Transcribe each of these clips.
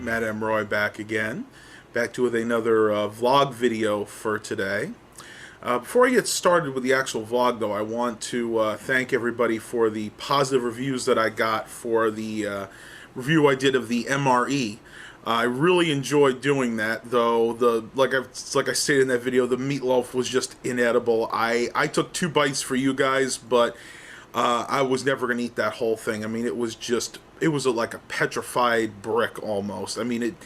Matt M. Roy back again. Back to with another vlog video for today. Before I get started with the actual vlog, though, I want to thank everybody for the positive reviews that I got for the review I did of the MRE. I really enjoyed doing that, though. Like I stated in that video, the meatloaf was just inedible. I took 2 bites for you guys, but I was never going to eat that whole thing. I mean, it was like a petrified brick almost. I mean,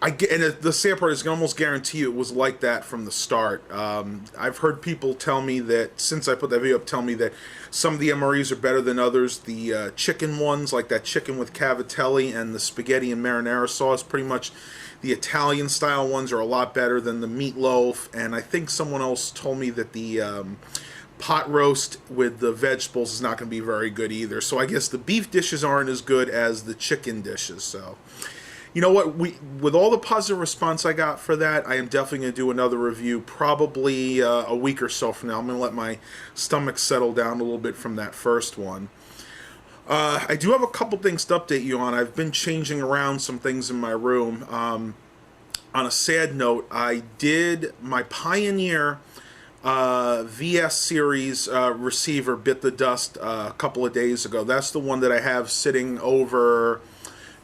the sad part is I can almost guarantee you it was like that from the start. I've heard people tell me that, since I put that video up, tell me that some of the MREs are better than others. The chicken ones, like that chicken with cavatelli and the spaghetti and marinara sauce, pretty much the Italian style ones are a lot better than the meatloaf. And I think someone else told me that the pot roast with the vegetables is not going to be very good either. So I guess the beef dishes aren't as good as the chicken dishes. So, you know what? With all the positive response I got for that, I am definitely going to do another review probably a week or so from now. I'm going to let my stomach settle down a little bit from that first one. I do have a couple things to update you on. I've been changing around some things in my room. On a sad note, I did my Pioneer VS series receiver bit the dust a couple of days ago. That's the one that I have sitting over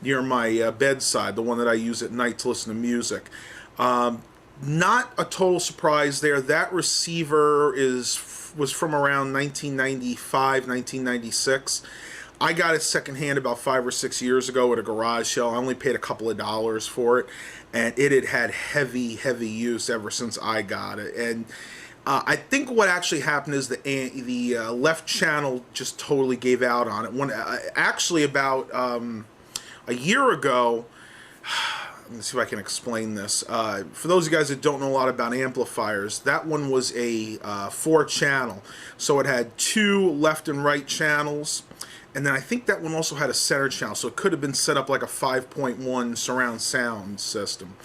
near my bedside, the one that I use at night to listen to music. Not a total surprise there. That receiver was from around 1995, 1996. I got it secondhand about 5 or 6 years ago at a garage sale. I only paid a couple of dollars for it, and it had heavy use ever since I got it. And I think what actually happened is the left channel just totally gave out on it. Actually, about a year ago, let me see if I can explain this. For those of you guys that don't know a lot about amplifiers, that one was a 4-channel. So it had 2 left and right channels, and then I think that one also had a center channel. So it could have been set up like a 5.1 surround sound system.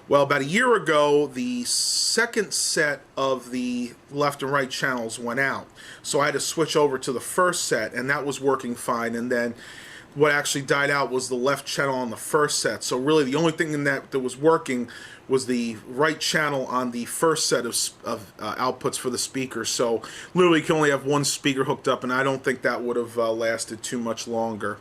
Well, about a year ago, the second set of the left and right channels went out. So I had to switch over to the first set, and that was working fine. And then what actually died out was the left channel on the first set. So really the only thing in that was working was the right channel on the first set of outputs for the speakers. So literally you can only have 1 speaker hooked up, and I don't think that would have lasted too much longer.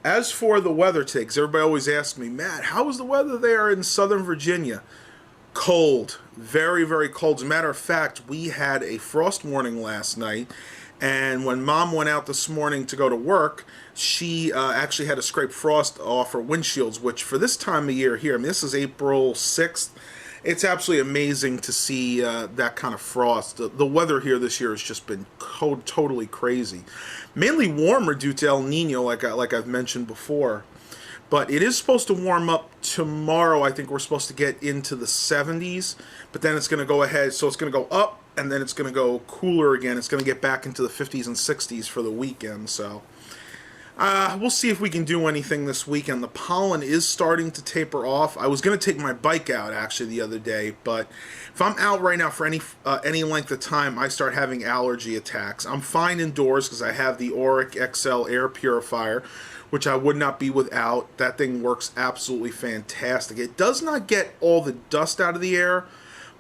As for the weather today, because everybody always asks me, Matt, how is the weather there in Southern Virginia? Cold. Very, very cold. As a matter of fact, we had a frost warning last night, and when Mom went out this morning to go to work, she actually had to scrape frost off her windshields, which for this time of year here, I mean, this is April 6th, it's absolutely amazing to see that kind of frost. The weather here this year has just been totally crazy. Mainly warmer due to El Nino, like I've mentioned before. But it is supposed to warm up tomorrow. I think we're supposed to get into the 70s. But then it's going to go ahead. So it's going to go up, and then it's going to go cooler again. It's going to get back into the 50s and 60s for the weekend. So we'll see if we can do anything this weekend. The pollen is starting to taper off. I was going to take my bike out actually the other day, but if I'm out right now for any length of time, I start having allergy attacks. I'm fine indoors because I have the Auric XL air purifier, which I would not be without. That thing works absolutely fantastic. It does not get all the dust out of the air,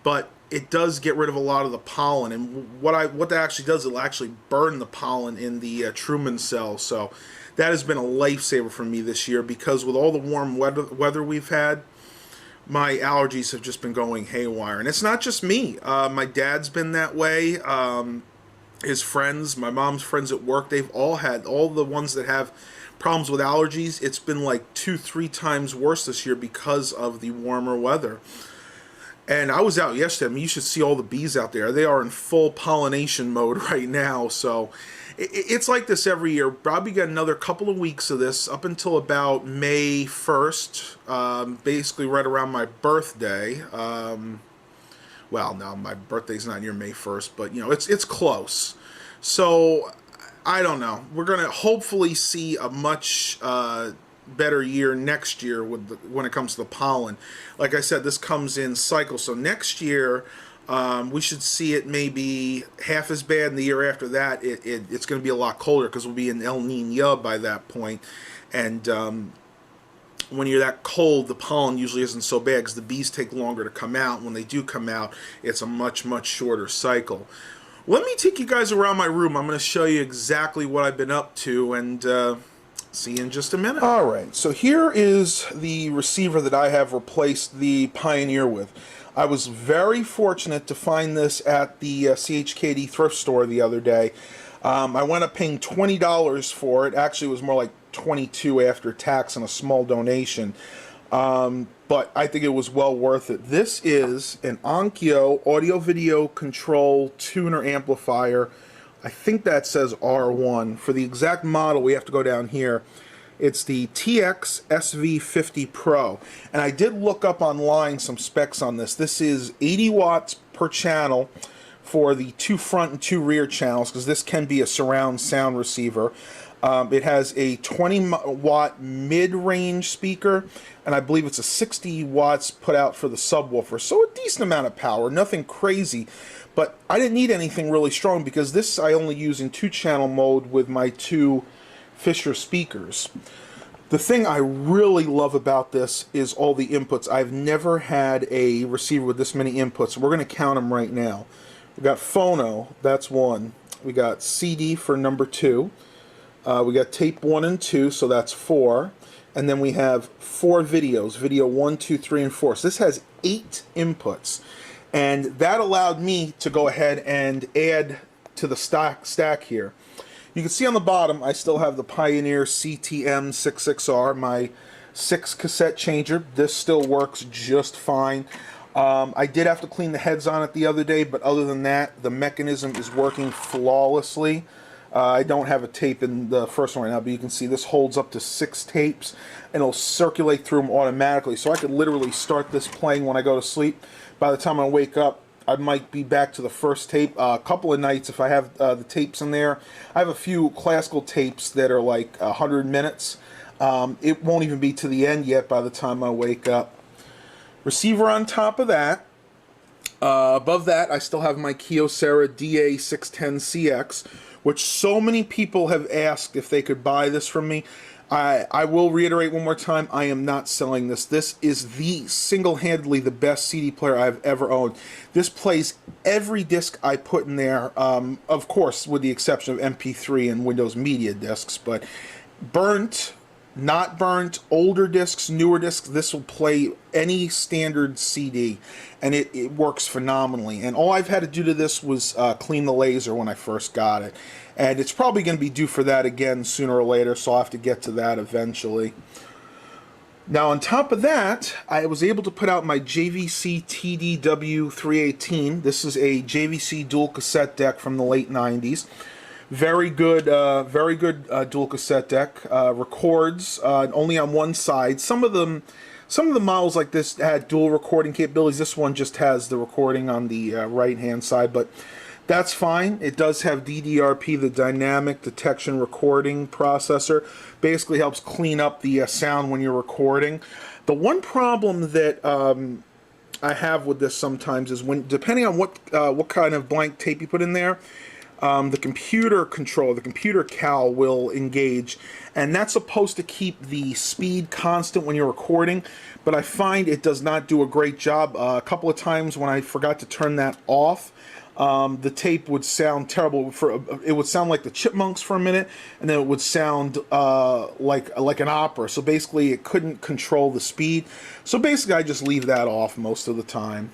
but it does get rid of a lot of the pollen. And what that actually does, it'll actually burn the pollen in the Truman cell. So that has been a lifesaver for me this year, because with all the warm weather we've had, my allergies have just been going haywire. And it's not just me. My dad's been that way. His friends, my mom's friends at work, they've all had, all the ones that have problems with allergies, it's been like 2-3 times worse this year because of the warmer weather. And I was out yesterday. I mean, you should see all the bees out there. They are in full pollination mode right now. So it's like this every year. Probably got another couple of weeks of this up until about May 1st, basically right around my birthday. Well, no, my birthday's not near May 1st, but, you know, it's close. So I don't know. We're going to hopefully see a much better year next year when it comes to the pollen. Like I said, this comes in cycles. So next year, we should see it maybe half as bad, and the year after that, it's going to be a lot colder because we'll be in El Nino by that point. And when you're that cold, the pollen usually isn't so bad because the bees take longer to come out. When they do come out, it's a much, much shorter cycle. Let me take you guys around my room. I'm going to show you exactly what I've been up to, and see you in just a minute. All right, so here is the receiver that I have replaced the Pioneer with. I was very fortunate to find this at the CHKD thrift store the other day. I wound up paying $20 for it. Actually, it was more like $22 after tax and a small donation. But I think it was well worth it. This is an Onkyo audio-video control tuner amplifier. I think that says R1. For the exact model, we have to go down here. It's the TX SV50 Pro. And I did look up online some specs on this. This is 80 watts per channel for the 2 front and 2 rear channels, because this can be a surround sound receiver. It has a 20 watt mid-range speaker, and I believe it's a 60 watts put out for the subwoofer. So a decent amount of power, nothing crazy. But I didn't need anything really strong because this I only use in 2-channel mode with my 2 Fisher speakers. The thing I really love about this is all the inputs. I've never had a receiver with this many inputs. We're going to count them right now. We got phono, that's 1. We got CD for number 2. We got tape 1 and 2, so that's 4. And then we have 4 videos, video 1, 2, 3, and 4. So this has 8 inputs. And that allowed me to go ahead and add to the stack here. You can see on the bottom, I still have the Pioneer CTM66R, my 6 cassette changer. This still works just fine. I did have to clean the heads on it the other day, but other than that, the mechanism is working flawlessly. I don't have a tape in the first one right now, but you can see this holds up to 6 tapes, and it'll circulate through them automatically. So I could literally start this playing when I go to sleep. By the time I wake up, I might be back to the first tape. A couple of nights, if I have the tapes in there, I have a few classical tapes that are like 100 minutes. It won't even be to the end yet by the time I wake up. Receiver on top of that. Above that, I still have my Kyocera DA610CX, which so many people have asked if they could buy this from me. I will reiterate one more time, I am not selling this. This is the single-handedly the best CD player I've ever owned. This plays every disc I put in there, of course, with the exception of MP3 and Windows Media discs, but burnt, not burnt, older discs, newer discs, this will play any standard CD, and it works phenomenally. And all I've had to do to this was clean the laser when I first got it. And it's probably going to be due for that again sooner or later, so I'll have to get to that eventually. Now on top of that, I was able to put out my JVC TDW318. This is a JVC dual cassette deck from the late 90s. Very good dual cassette deck. Records only on one side. Some of the models like this had dual recording capabilities. This one just has the recording on the right-hand side, but that's fine. It does have DDRP, the Dynamic Detection Recording Processor. Basically helps clean up the sound when you're recording. The one problem that I have with this sometimes is when, depending on what kind of blank tape you put in there, the computer control, the computer cal will engage, and that's supposed to keep the speed constant when you're recording, but I find it does not do a great job. A couple of times when I forgot to turn that off, the tape would sound terrible. It would sound like the Chipmunks for a minute, and then it would sound like an opera. So basically, it couldn't control the speed. So basically, I just leave that off most of the time.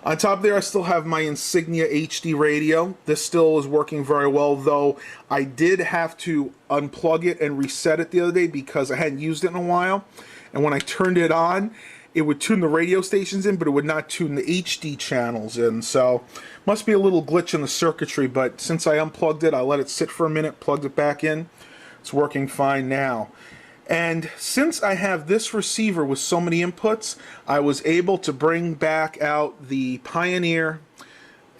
On top there, I still have my Insignia HD radio. This still is working very well, though I did have to unplug it and reset it the other day because I hadn't used it in a while. And when I turned it on, it would tune the radio stations in, but it would not tune the HD channels in. So must be a little glitch in the circuitry, but since I unplugged it, I let it sit for a minute, plugged it back in. It's working fine now. And since I have this receiver with so many inputs, I was able to bring back out the Pioneer,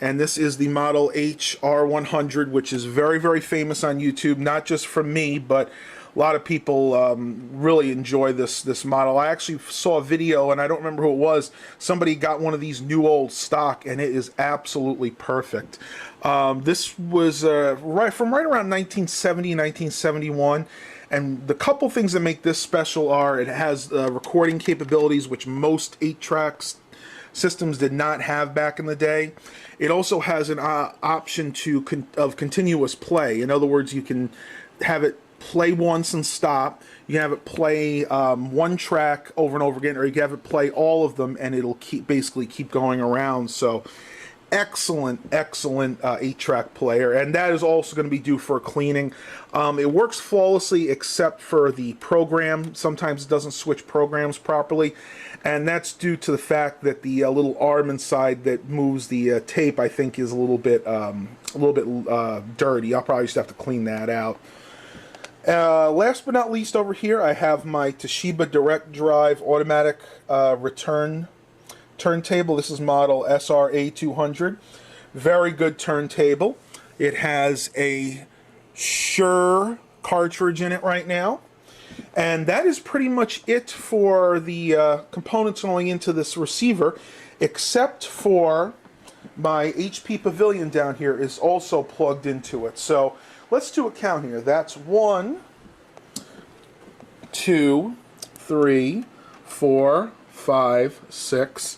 and this is the model HR100, which is very, very famous on YouTube, not just from me, but a lot of people really enjoy this model. I actually saw a video, and I don't remember who it was. Somebody got one of these new old stock, and it is absolutely perfect. This was right around 1970, 1971. And the couple things that make this special are it has recording capabilities, which most 8-track systems did not have back in the day. It also has an option of continuous play. In other words, you can have it play once and stop. You can have it play one track over and over again, or you can have it play all of them, and it'll basically keep going around. So excellent 8-track player, and that is also going to be due for cleaning. It works flawlessly except for the program. Sometimes it doesn't switch programs properly, and that's due to the fact that the little arm inside that moves the tape, I think, is a little bit dirty. I'll probably just have to clean that out. Last but not least, over here I have my Toshiba Direct Drive automatic return turntable. This is model SRA200. Very good turntable. It has a Shure cartridge in it right now. And that is pretty much it for the components going into this receiver, except for my HP Pavilion down here is also plugged into it. So let's do a count here. That's 1, 2, 3, 4, 5, 6,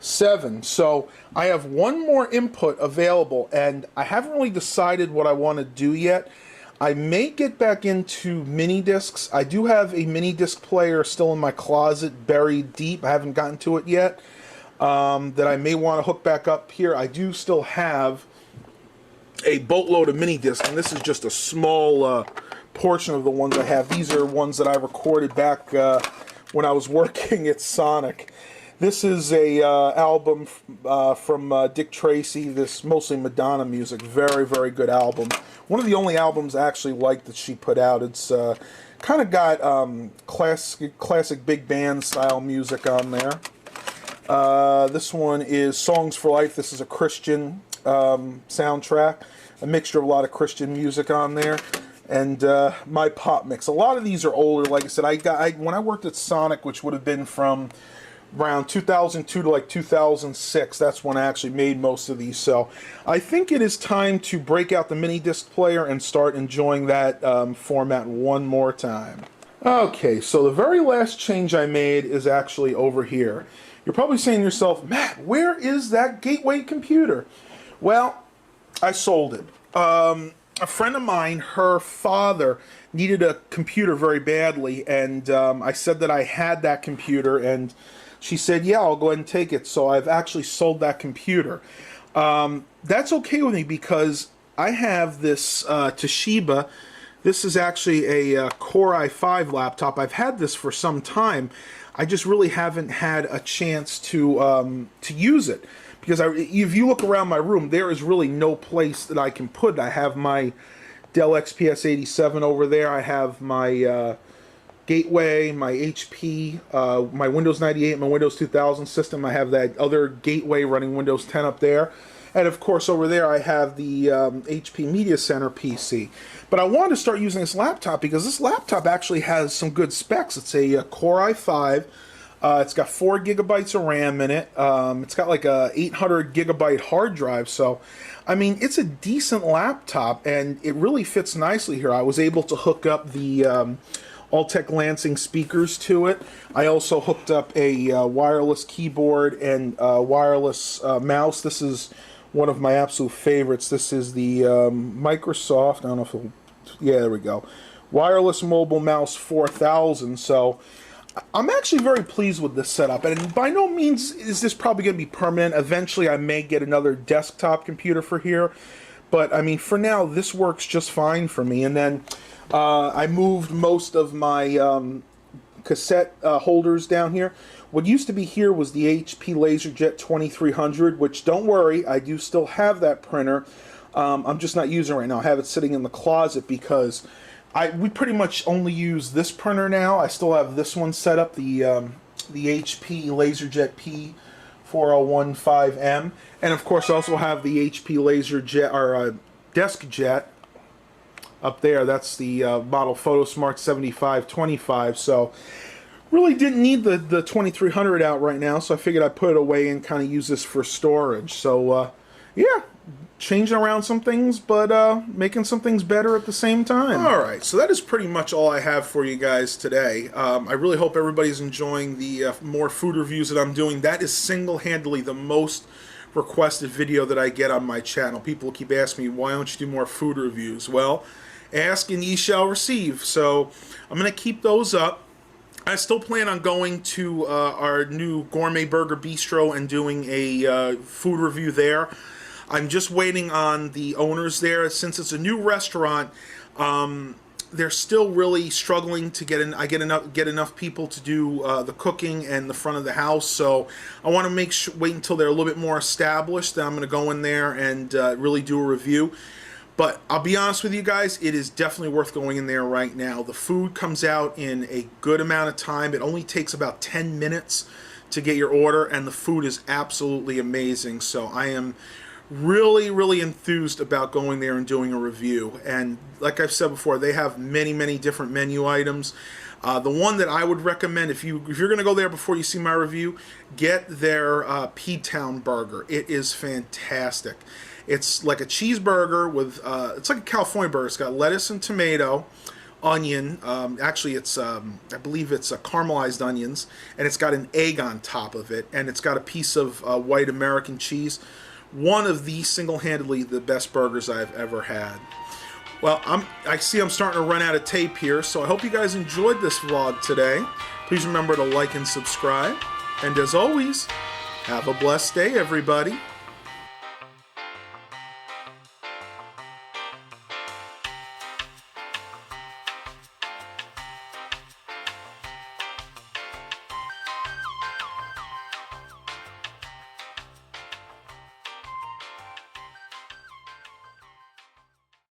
7. So I have one more input available, and I haven't really decided what I want to do yet. I may get back into mini discs. I do have a mini disc player still in my closet, buried deep. I haven't gotten to it yet. That I may want to hook back up here. I do still have a boatload of mini discs, and this is just a small portion of the ones I have. These are ones that I recorded back when I was working at Sonic. This is a album from Dick Tracy. This mostly Madonna music. Very, very good album. One of the only albums I actually like that she put out. It's kind of got classic big band style music on there. This one is Songs for Life. This is a Christian soundtrack. A mixture of a lot of Christian music on there. And my pop mix. A lot of these are older. Like I said, when I worked at Sonic, which would have been from around 2002 to like 2006, that's when I actually made most of these. So I think it is time to break out the mini disc player and start enjoying that format one more time. Okay, so the very last change I made is actually over here. You're probably saying to yourself, Matt, where is that Gateway computer? Well, I sold it. A friend of mine, her father needed a computer very badly, and I said that I had that computer, and she said, yeah, I'll go ahead and take it. So I've actually sold that computer. That's okay with me because I have this Toshiba. This is actually a Core i5 laptop. I've had this for some time. I just really haven't had a chance to use it. Because if you look around my room, there is really no place that I can put it. I have my Dell XPS 87 over there. I have my Gateway, my HP, my Windows 98, my Windows 2000 system. I have that other Gateway running Windows 10 up there. And of course over there I have the HP Media Center PC. But I wanted to start using this laptop because this laptop actually has some good specs. It's a Core i5. It's got 4 gigabytes of RAM in it. It's got like a 800 gigabyte hard drive. So, I mean, it's a decent laptop and it really fits nicely here. I was able to hook up the Altec Lansing speakers to it. I also hooked up a wireless keyboard and wireless mouse. This is one of my absolute favorites. This is the Microsoft, I don't know if it'll, yeah, there we go. Wireless Mobile Mouse 4000. So I'm actually very pleased with this setup, and by no means is this probably going to be permanent. Eventually I may get another desktop computer for here, but I mean for now this works just fine for me. And then I moved most of my cassette holders down here. What used to be here was the HP LaserJet 2300, which don't worry, I do still have that printer. I'm just not using it right now. I have it sitting in the closet because we pretty much only use this printer now. I still have this one set up, the HP LaserJet P4015M, and of course I also have the HP LaserJet or DeskJet up there. That's the model PhotoSmart 7525. So really didn't need the 2300 out right now, so I figured I'd put it away and kind of use this for storage. So yeah, changing around some things, but making some things better at the same time. All right, so that is pretty much all I have for you guys today. I really hope everybody's enjoying the more food reviews that I'm doing. That is single-handedly the most requested video that I get on my channel. People keep asking me, why don't you do more food reviews? Well, ask and ye shall receive. So I'm going to keep those up. I still plan on going to our new Gourmet Burger Bistro and doing a food review there. I'm just waiting on the owners there. Since it's a new restaurant, they're still really struggling to get enough people to do the cooking and the front of the house. So I want to wait until they're a little bit more established. Then I'm going to go in there and really do a review. But I'll be honest with you guys, it is definitely worth going in there right now. The food comes out in a good amount of time. It only takes about 10 minutes to get your order, and the food is absolutely amazing. So I am really, really enthused about going there and doing a review. And like I've said before, they have many, many different menu items. The one that I would recommend, if you're going to go there before you see my review, get their P-Town burger. It is fantastic. It's like a cheeseburger with, it's like a California burger. It's got lettuce and tomato, onion. Actually, it's, I believe it's caramelized onions, and it's got an egg on top of it, and it's got a piece of white American cheese. One of the single-handedly the best burgers I've ever had. Well, I see I'm starting to run out of tape here, so I hope you guys enjoyed this vlog today. Please remember to like and subscribe. And as always, have a blessed day, everybody.